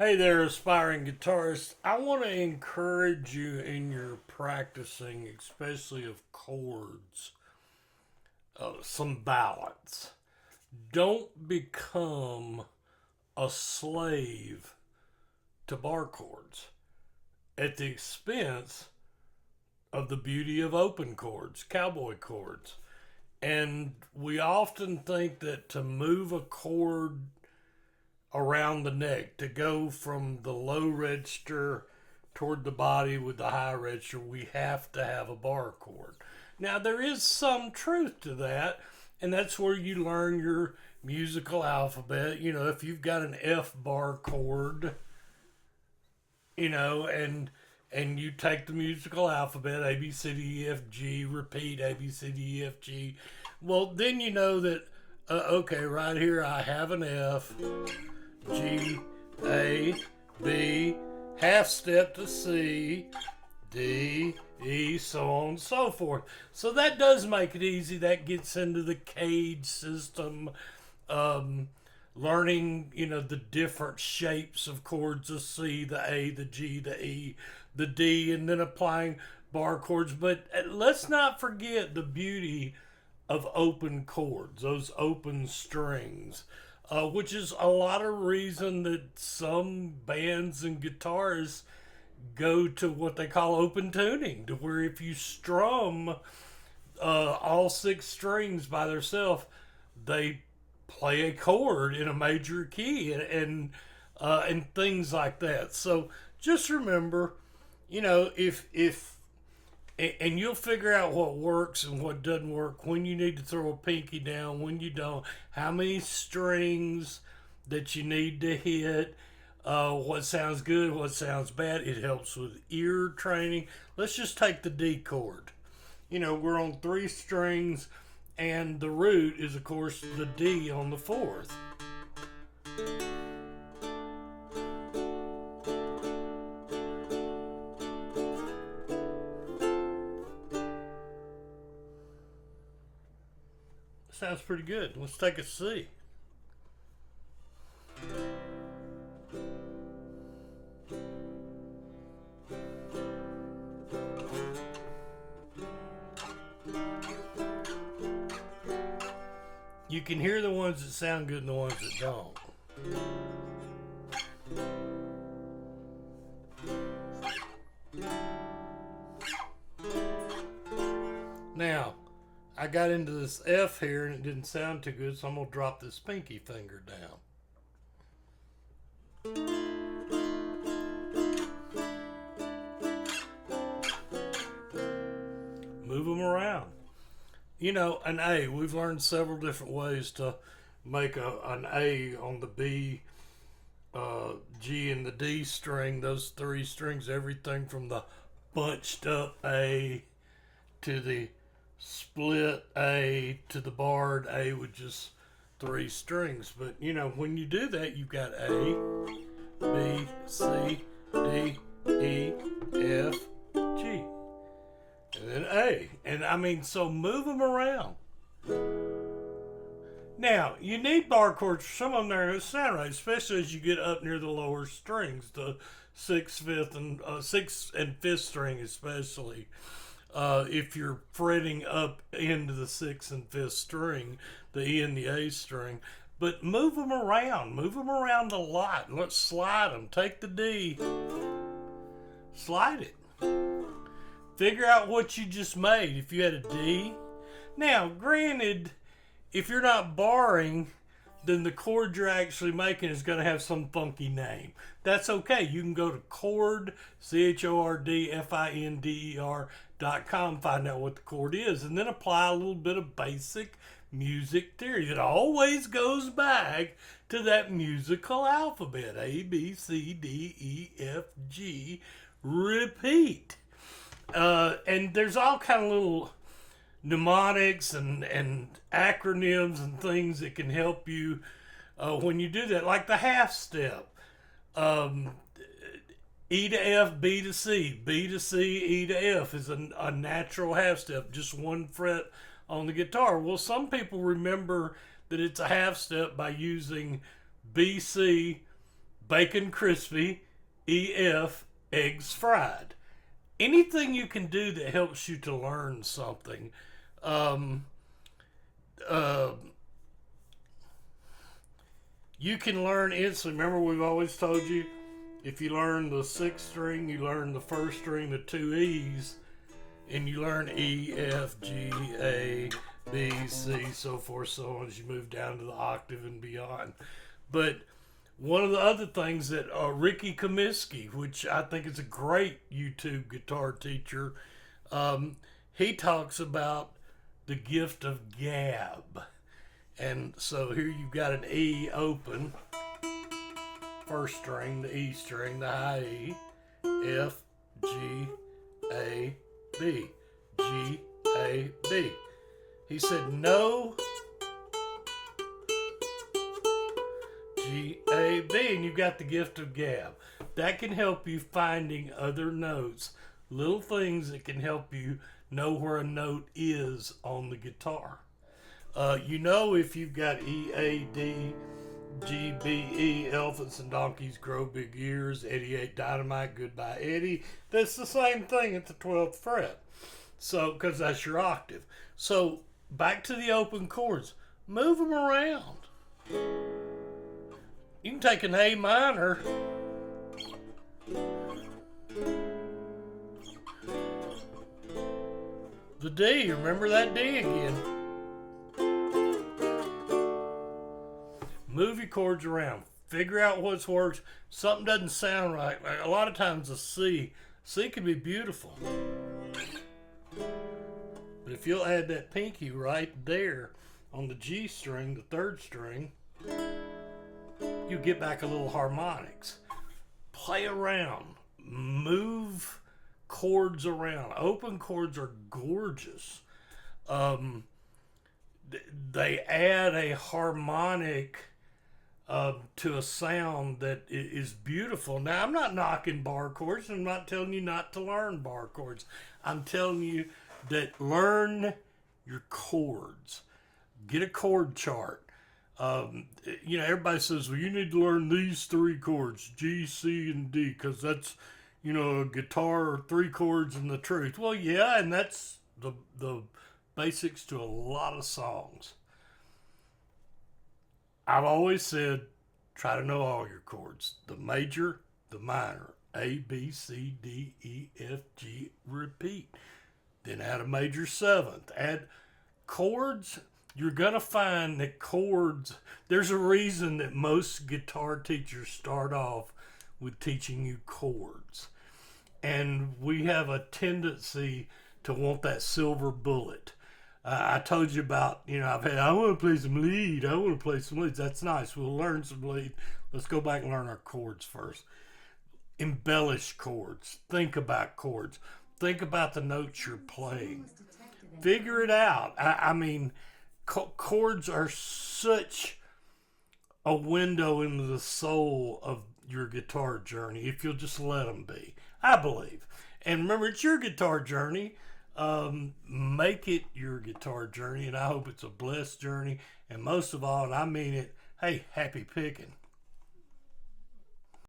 Hey there, aspiring guitarist. I want to encourage you in your practicing, especially of chords, some balance. Don't become a slave to bar chords at the expense of the beauty of open chords, cowboy chords. And we often think that to move a chord around the neck, to go from the low register toward the body with the high register, we have to have a bar chord. Now, there is some truth to that, and that's where you learn your musical alphabet. You know, if you've got an F bar chord, and you take the musical alphabet A B C D E F G, repeat A B C D E F G. Well, then you know that okay, right here I have an F, G, A, B, half step to C, D, E, so on and so forth. So that does make it easy. That gets into the cage system, learning, the different shapes of chords, the C, the A, the G, the E, the D, and then applying bar chords. But let's not forget the beauty of open chords, those open strings, which is a lot of reason that some bands and guitarists go to what they call open tuning, to where if you strum all six strings by themselves, they play a chord in a major key and things like that. So just remember, if and you'll figure out what works and what doesn't work, when you need to throw a pinky down, when you don't, how many strings that you need to hit, what sounds good, what sounds bad. It helps with ear training. Let's just take the D chord. We're on three strings, and the root is, of course, the D on the fourth. Sounds pretty good. Let's take a C. You can hear the ones that sound good and the ones that don't. Now, I got into this F here and it didn't sound too good, so I'm going to drop this pinky finger down. Move them around. An A, we've learned several different ways to make an A on the B, G, and the D string, those three strings, everything from the bunched up A to the split A to the barred A with just three strings. But when you do that, you've got A, B, C, D, E, F, G, and then A. And so move them around. Now, you need bar chords for some of them there to sound right, especially as you get up near the lower strings, the sixth and fifth string, especially. If you're fretting up into the sixth and fifth string, the E and the A string. But move them around. Move them around a lot. Let's slide them. Take the D, slide it. Figure out what you just made. If you had a D. Now, granted, if you're not barring, then the chord you're actually making is going to have some funky name. That's okay. You can go to chord, CHORDFINDER.com, find out what the chord is, and then apply a little bit of basic music theory that always goes back to that musical alphabet. A, B, C, D, E, F, G, repeat. And there's all kind of little mnemonics and acronyms and things that can help you when you do that, like the half step. E to F, B to C, B to C, E to F is a natural half step, just one fret on the guitar. Well, some people remember that it's a half step by using B, C, bacon crispy, EF, eggs fried. Anything you can do that helps you to learn something. Um, uh, you can learn instantly. Remember, we've always told you, if you learn the sixth string, you learn the first string, the two E's, and you learn E, F, G, A, B, C, so forth, so on, as you move down to the octave and beyond. But one of the other things that Ricky Comiskey, which I think is a great YouTube guitar teacher, he talks about the gift of gab. And so here you've got an E open, first string, the E string, the high E, F, G, A, B, G, A, B. He said no, G, A, B, and you've got the gift of gab. That can help you finding other notes, little things that can help you know where a note is on the guitar. You know, if you've got E, A, D, G, B, E, elephants and donkeys grow big ears, Eddie ate dynamite, goodbye Eddie. That's the same thing at the 12th fret. So, because that's your octave. So, back to the open chords. Move them around. You can take an A minor. The D, remember that D again. Move your chords around. Figure out what works. Something doesn't sound right. Like a lot of times a C can be beautiful. But if you'll add that pinky right there on the G string, the third string, you get back a little harmonics. Play around. Move chords around. Open chords are gorgeous. They add a harmonic to a sound that is beautiful. Now, I'm not knocking bar chords. I'm not telling you not to learn bar chords. I'm telling you that learn your chords. Get a chord chart. Everybody says, well, you need to learn these three chords, G, C, and D, because that's, a guitar, three chords and the truth. Well, yeah, and that's the basics to a lot of songs. I've always said, try to know all your chords. The major, the minor, A, B, C, D, E, F, G, repeat. Then add a major seventh. Add chords. You're going to find that chords, there's a reason that most guitar teachers start off with teaching you chords. And we have a tendency to want that silver bullet. I told you about, I want to play some lead. I want to play some leads. That's nice. We'll learn some lead. Let's go back and learn our chords first. Embellish chords. Think about chords. Think about the notes you're playing. Figure it out. Chords are such a window into the soul of your guitar journey if you'll just let them be, I believe. And remember, it's your guitar journey. Make it your guitar journey, and I hope it's a blessed journey. And most of all, and I mean it, hey, happy picking.